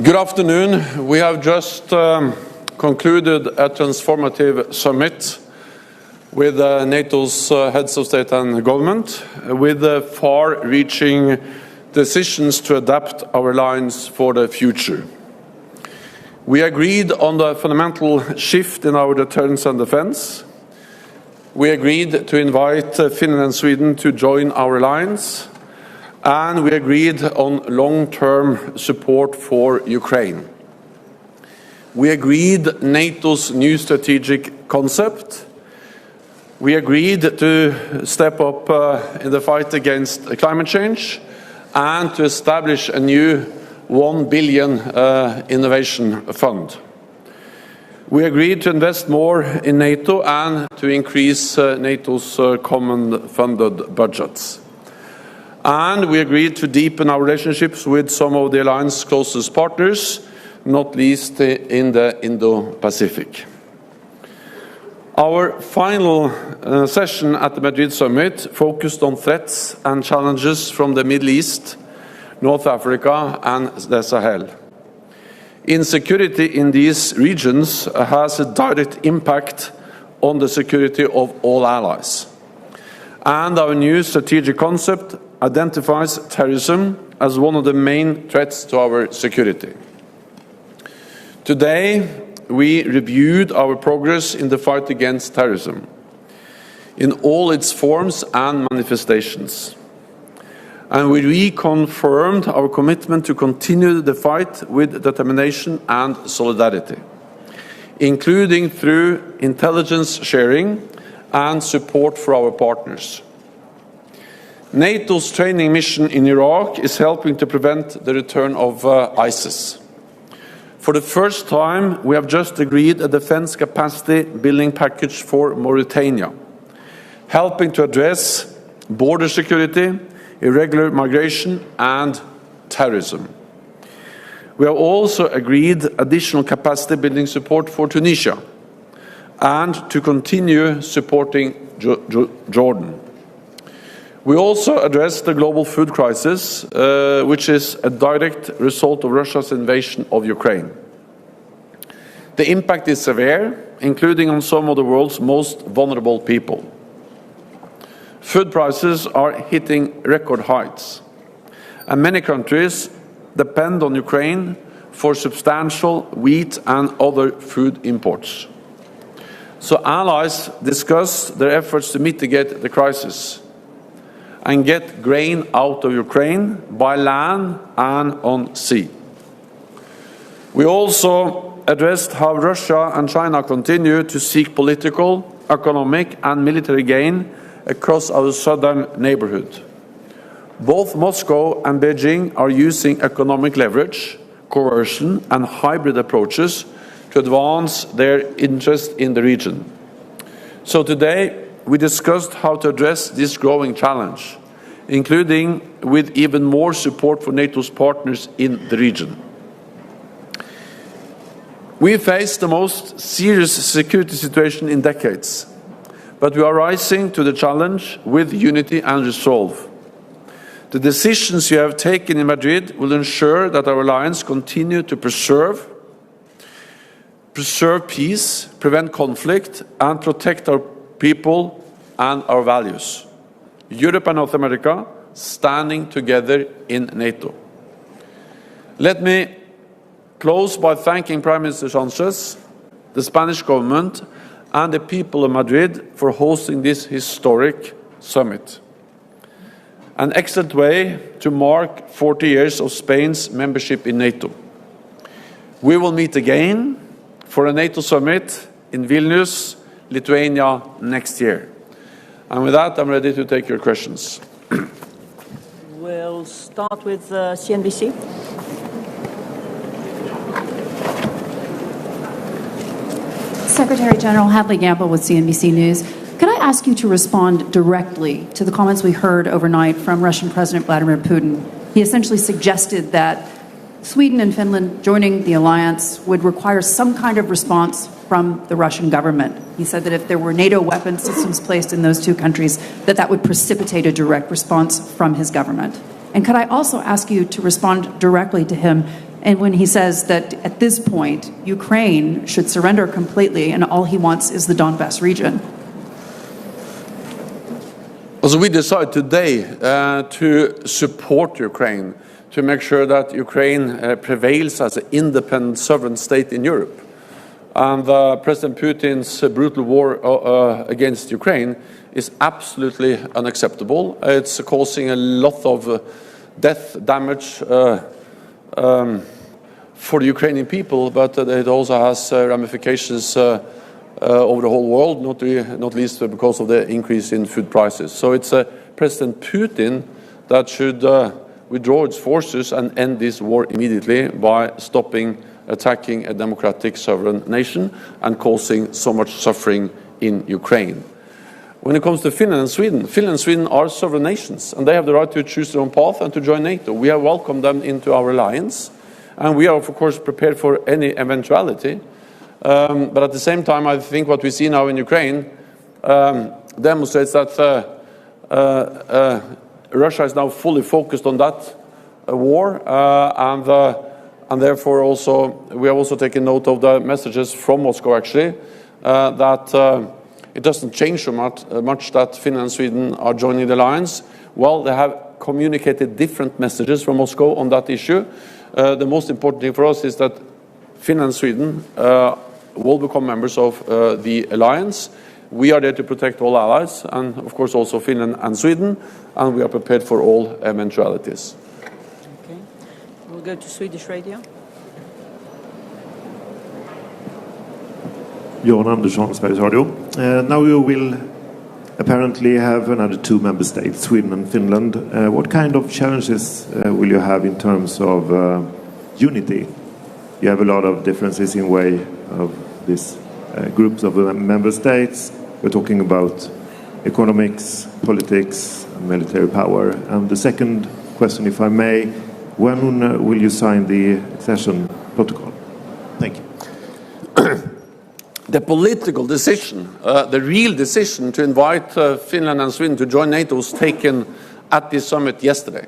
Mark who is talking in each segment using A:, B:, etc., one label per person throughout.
A: Good afternoon. We have just concluded a transformative summit with NATO's heads of state and government, with far-reaching decisions to adapt our alliance for the future. We agreed on the fundamental shift in our deterrence and defense. We agreed to invite Finland and Sweden to join our alliance. And we agreed on long-term support for Ukraine. We agreed NATO's new strategic concept. We agreed to step up in the fight against climate change and to establish a new 1 billion innovation fund. We agreed to invest more in NATO and to increase NATO's common funded budgets. And we agreed to deepen our relationships with some of the alliance's closest partners, not least in the Indo-Pacific. Our final session at the Madrid Summit focused on threats and challenges from the Middle East, North Africa and the Sahel. Insecurity in these regions has a direct impact on the security of all allies. And our new strategic concept identifies terrorism as one of the main threats to our security. Today, we reviewed our progress in the fight against terrorism in all its forms and manifestations. And we reconfirmed our commitment to continue the fight with determination and solidarity, including through intelligence sharing and support for our partners. NATO's training mission in Iraq is helping to prevent the return of ISIS. For the first time, we have just agreed a defense capacity building package for Mauritania, helping to address border security, irregular migration and terrorism. We have also agreed additional capacity building support for Tunisia and to continue supporting Jordan. We also addressed the global food crisis, which is a direct result of Russia's invasion of Ukraine. The impact is severe, including on some of the world's most vulnerable people. Food prices are hitting record heights, and many countries depend on Ukraine for substantial wheat and other food imports. So allies discuss their efforts to mitigate the crisis and get grain out of Ukraine by land and on sea. We also addressed how Russia and China continue to seek political, economic and military gain across our southern neighborhood. Both Moscow and Beijing are using economic leverage, coercion and hybrid approaches to advance their interest in the region. So today, we discussed how to address this growing challenge, including with even more support for NATO's partners in the region. We face the most serious security situation in decades, but we are rising to the challenge with unity and resolve. The decisions you have taken in Madrid will ensure that our alliance continue to preserve peace, prevent conflict, and protect our people and our values. Europe and North America standing together in NATO. Let me close by thanking Prime Minister Sánchez, the Spanish government, and the people of Madrid for hosting this historic summit. An excellent way to mark 40 years of Spain's membership in NATO. We will meet again for a NATO summit in Vilnius, Lithuania next year. And with that, I'm ready to take your questions.
B: We'll start with CNBC.
C: Secretary General Hadley Gamble with CNBC News. Could I ask you to respond directly to the comments we heard overnight from Russian President Vladimir Putin? He essentially suggested that Sweden and Finland joining the alliance would require some kind of response from the Russian government. He said that if there were NATO weapon systems placed in those two countries, that would precipitate a direct response from his government. And could I also ask you to respond directly to him And when he says that at this point, Ukraine should surrender completely and all he wants is the Donbass region.
A: So we decided today to support Ukraine, to make sure that Ukraine prevails as an independent sovereign state in Europe. And President Putin's brutal war against Ukraine is absolutely unacceptable. It's causing a lot of death, damage for the Ukrainian people, but it also has ramifications over the whole world, not least because of the increase in food prices. So it's President Putin that should withdraw its forces and end this war immediately by stopping attacking a democratic sovereign nation and causing so much suffering in Ukraine. When it comes to Finland and Sweden are sovereign nations, and they have the right to choose their own path and to join NATO. We have welcomed them into our alliance, and we are, of course, prepared for any eventuality. But at the same time, I think what we see now in Ukraine demonstrates that Russia is now fully focused on that war, and therefore also we have also taken note of the messages from Moscow, actually, that it doesn't change so much that Finland and Sweden are joining the alliance. Well, they have communicated different messages from Moscow on that issue. The most important thing for us is that Finland and Sweden will become members of the alliance. We are there to protect all allies, and of course also Finland and Sweden, and we are prepared for all eventualities.
B: Okay. We'll go to Swedish radio.
D: Jan Andersson, Sveriges Radio. Now you will apparently have another two member states, Sweden and Finland. What kind of challenges will you have in terms of unity? You have a lot of differences in way of these groups of member states. We're talking about economics, politics, and military power. And the second question, if I may, when will you sign the accession protocol? Thank you.
A: The political decision, the real decision to invite Finland and Sweden to join NATO was taken at this summit yesterday.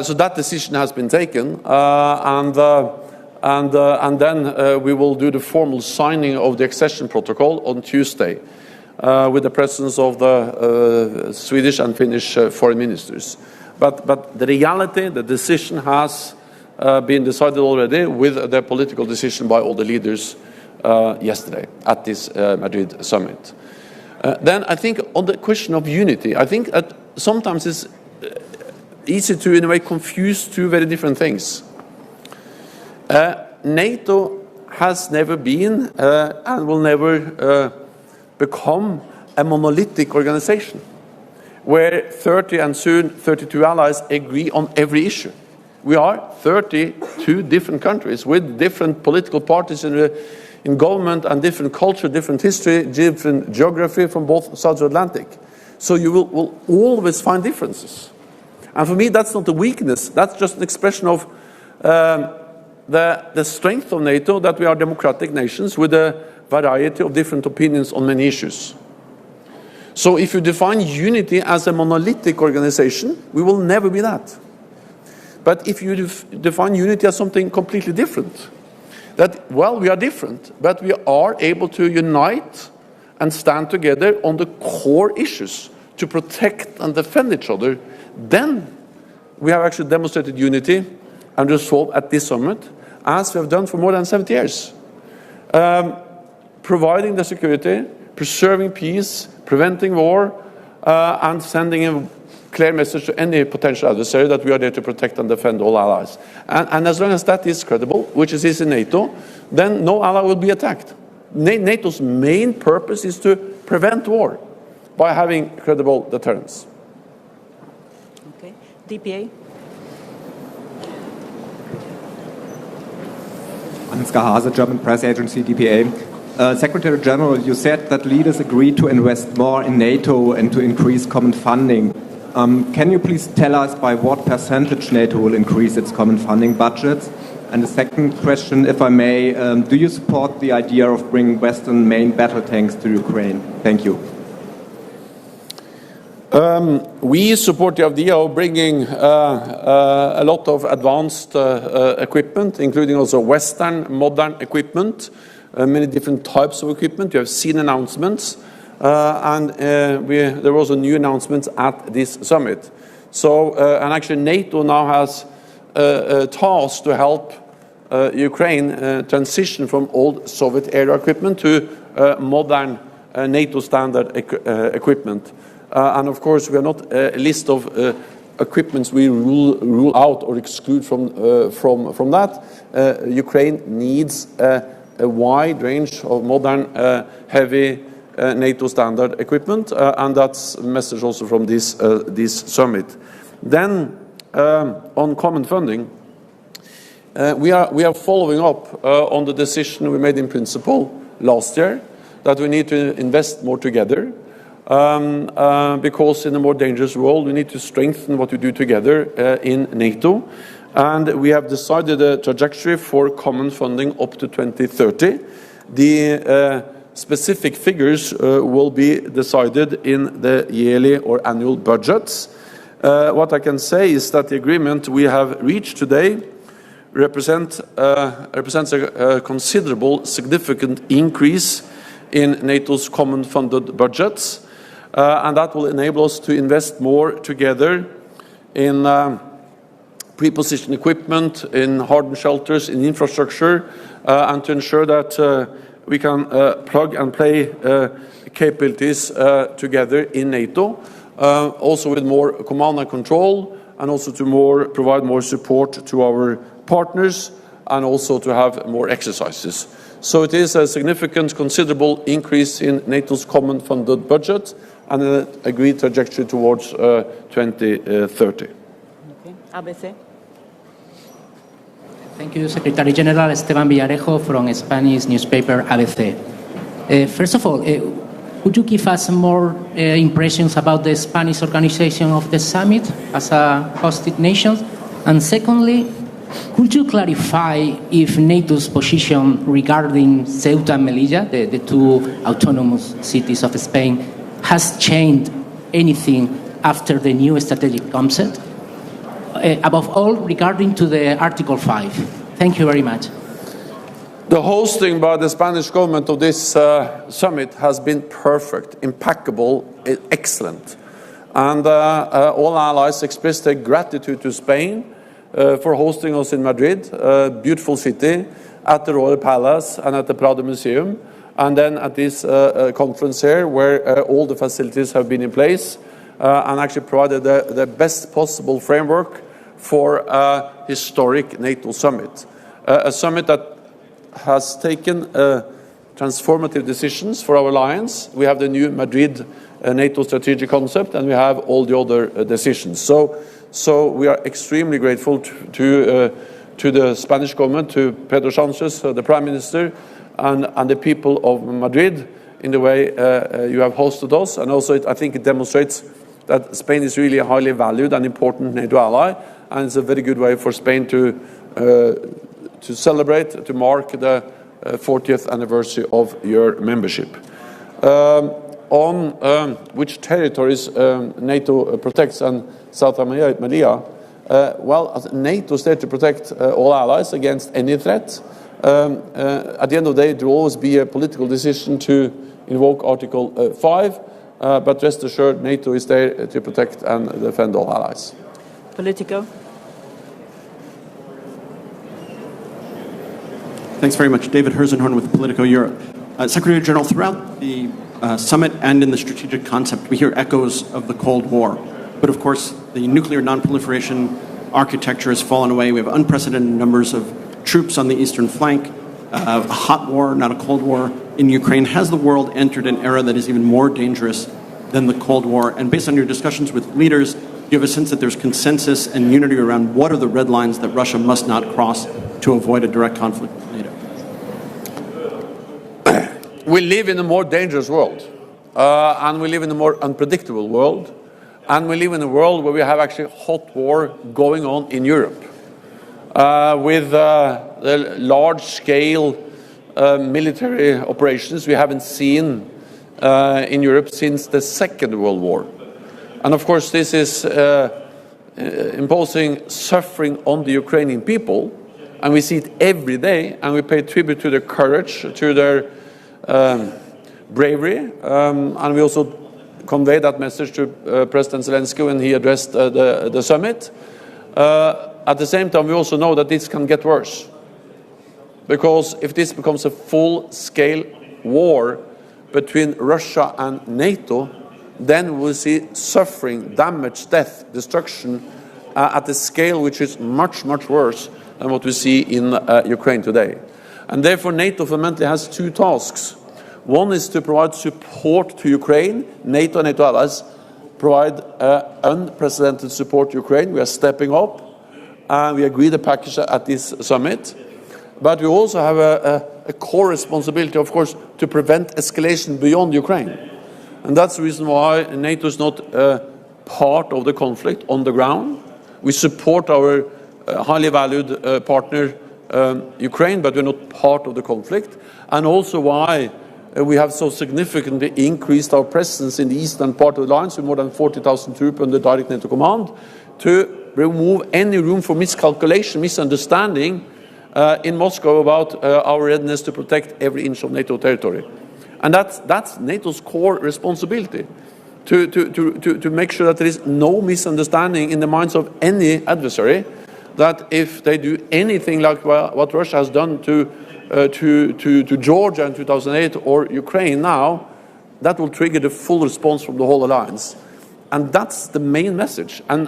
A: So that decision has been taken, and then we will do the formal signing of the accession protocol on Tuesday with the presence of the Swedish and Finnish foreign ministers. But the reality, the decision has been decided already with the political decision by all the leaders yesterday at this Madrid summit. Then I think on the question of unity, I think that sometimes it's easy to in a way confuse two very different things. NATO has never been and will never become a monolithic organization where 30 and soon 32 allies agree on every issue. We are 32 different countries with different political parties in government and different culture, different history, different geography from both sides of the Atlantic. So you will always find differences. And for me, that's not a weakness. That's just an expression of the strength of NATO, that we are democratic nations with a variety of different opinions on many issues. So if you define unity as a monolithic organization, we will never be that. But if you define unity as something completely different, that, well, we are different, but we are able to unite and stand together on the core issues to protect and defend each other, then we have actually demonstrated unity and resolve at this summit, as we have done for more than 70 years. Providing the security, preserving peace, preventing war, and sending a clear message to any potential adversary that we are there to protect and defend all allies. And as long as that is credible, which it is in NATO, then no ally will be attacked. NATO's main purpose is to prevent war by having credible deterrence.
B: Okay. DPA.
E: Ansgar Hase, German press agency, DPA. Secretary General, you said that leaders agreed to invest more in NATO and to increase common funding. Can you please tell us by what percentage NATO will increase its common funding budgets? And the second question, if I may, do you support the idea of bringing Western main battle tanks to Ukraine? Thank you.
A: We support the idea of bringing a lot of advanced equipment, including also Western modern equipment, many different types of equipment. You have seen announcements, and there was a new announcement at this summit. So, and actually NATO now has a task to help Ukraine transition from old Soviet-era equipment to modern NATO standard equipment. And of course, we are not a list of equipments we rule out or exclude from that. Ukraine needs a wide range of modern, heavy NATO standard equipment, and that's a message also from this summit. Then, on common funding, we are following up on the decision we made in principle last year that we need to invest more together. Because in a more dangerous world, we need to strengthen what we do together in NATO. And we have decided a trajectory for common funding up to 2030. The specific figures will be decided in the yearly or annual budgets. What I can say is that the agreement we have reached today represents a considerable, significant increase in NATO's common funded budgets. And that will enable us to invest more together in pre-positioned equipment, in hardened shelters, in infrastructure, and to ensure that we can plug and play capabilities together in NATO, also with more command and control, and also to provide more support to our partners, and also to have more exercises. So it is a significant, considerable increase in NATO's common funded budget, and an agreed trajectory towards 2030.
B: Okay. ABC.
F: Thank you, Secretary General. Esteban Villarejo from Spanish newspaper ABC. First of all, could you give us more impressions about the Spanish organization of the summit as a hosted nation? And secondly, could you clarify if NATO's position regarding Ceuta and Melilla, the two autonomous cities of Spain, has changed anything after the new strategic concept? Above all, regarding to the Article 5. Thank you very much.
A: The hosting by the Spanish government of this summit has been perfect, impeccable, excellent. And all allies expressed their gratitude to Spain for hosting us in Madrid, a beautiful city, at the Royal Palace and at the Prado Museum. And then at this conference here, where all the facilities have been in place and actually provided the best possible framework for a historic NATO summit. A summit that has taken transformative decisions for our alliance. We have the new Madrid NATO strategic concept, and we have all the other decisions. So we are extremely grateful to the Spanish government, to Pedro Sánchez, the Prime Minister, and the people of Madrid in the way you have hosted us. And also I think it demonstrates that Spain is really a highly valued and important NATO ally, and it's a very good way for Spain to celebrate, to mark the 40th anniversary of your membership. On which territories NATO protects and South America, well, NATO is there to protect all allies against any threat. At the end of the day, there will always be a political decision to invoke Article 5, but rest assured, NATO is there to protect and defend all allies.
B: Politico.
G: Thanks very much. David Herzenhorn with Politico Europe. Secretary General, throughout the summit and in the strategic concept, we hear echoes of the Cold War. But of course, the nuclear non-proliferation architecture has fallen away. We have unprecedented numbers of troops on the eastern flank, a hot war, not a cold war, in Ukraine. Has the world entered an era that is even more dangerous than the Cold War? And based on your discussions with leaders, do you have a sense that there's consensus and unity around what are the red lines that Russia must not cross to avoid a direct conflict with NATO?
A: We live in a more dangerous world, and we live in a more unpredictable world, and we live in a world where we have actually hot war going on in Europe, with the large-scale military operations we haven't seen in Europe since the Second World War. And of course, this is imposing suffering on the Ukrainian people, and we see it every day, and we pay tribute to their courage, to their bravery, and we also convey that message to President Zelensky when he addressed the summit. At the same time, we also know that this can get worse, because if this becomes a full-scale war between Russia and NATO, then we'll see suffering, damage, death, destruction at a scale which is much, much worse than what we see in Ukraine today. And therefore, NATO fundamentally has two tasks. One is to provide support to Ukraine. NATO and NATO allies provide unprecedented support to Ukraine. We are stepping up, and we agreed a package at this summit. But we also have a core responsibility, of course, to prevent escalation beyond Ukraine. And that's the reason why NATO is not part of the conflict on the ground. We support our highly valued partner, Ukraine, but we're not part of the conflict. And also why we have so significantly increased our presence in the eastern part of the alliance with more than 40,000 troops under direct NATO command to remove any room for miscalculation, misunderstanding in Moscow about our readiness to protect every inch of NATO territory. And that's NATO's core responsibility, to make sure that there is no misunderstanding in the minds of any adversary, that if they do anything like what Russia has done to Georgia in 2008 or Ukraine now, that will trigger the full response from the whole alliance. And that's the main message. And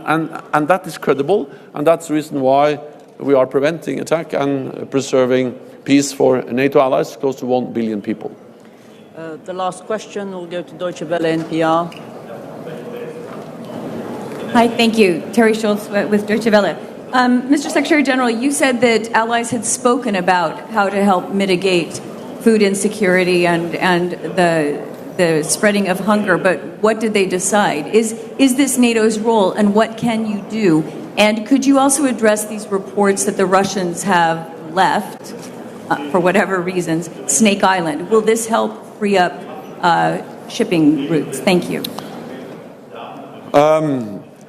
A: that is credible, and that's the reason why we are preventing attack and preserving peace for NATO allies, close to 1 billion people.
B: The last question will go to Deutsche Welle NPR.
H: Hi, thank you. Terry Schultz with Deutsche Welle. Mr. Secretary General, you said that allies had spoken about how to help mitigate food insecurity and the spreading of hunger, but what did they decide? Is this NATO's role, and what can you do? And could you also address these reports that the Russians have left, for whatever reasons, Snake Island? Will this help free up shipping routes? Thank you.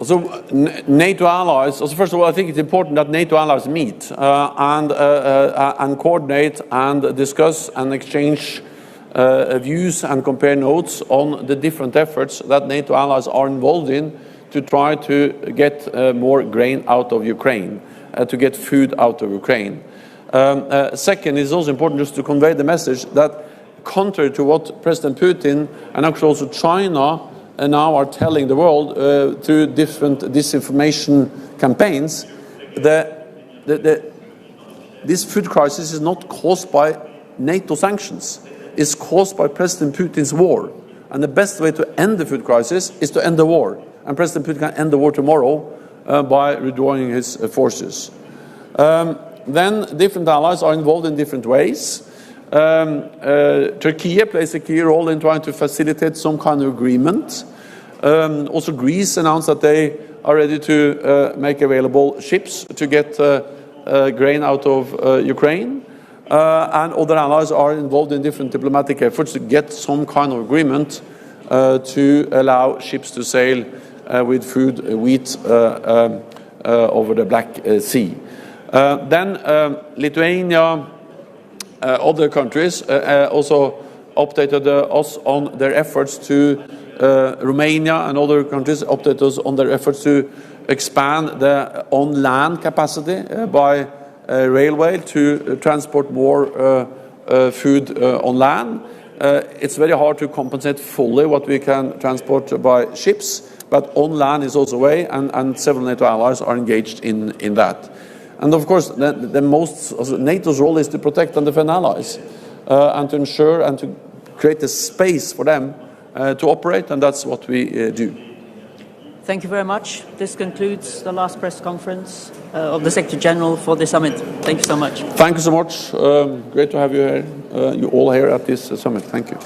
A: So NATO allies, first of all, I think it's important that NATO allies meet and coordinate and discuss and exchange views and compare notes on the different efforts that NATO allies are involved in to try to get more grain out of Ukraine, to get food out of Ukraine. Second, it's also important just to convey the message that, contrary to what President Putin and actually also China now are telling the world through different disinformation campaigns, this food crisis is not caused by NATO sanctions. It's caused by President Putin's war. And the best way to end the food crisis is to end the war. And President Putin can end the war tomorrow by withdrawing his forces. Then different allies are involved in different ways. Turkey plays a key role in trying to facilitate some kind of agreement. Also Greece announced that they are ready to make available ships to get grain out of Ukraine. And other allies are involved in different diplomatic efforts to get some kind of agreement to allow ships to sail with food, wheat over the Black Sea. Then Lithuania, other countries also updated us on their efforts to, Romania and other countries updated us on their efforts to expand the on-land capacity by railway to transport more food on land. It's very hard to compensate fully what we can transport by ships, but on land is also a way, and several NATO allies are engaged in that. And of course, NATO's role is to protect and defend allies, and to ensure and to create a space for them to operate, and that's what we do.
B: Thank you very much. This concludes the last press conference of the Secretary General for the summit. Thank you so much.
A: Thank you so much. Great to have you here, you all here at this summit. Thank you.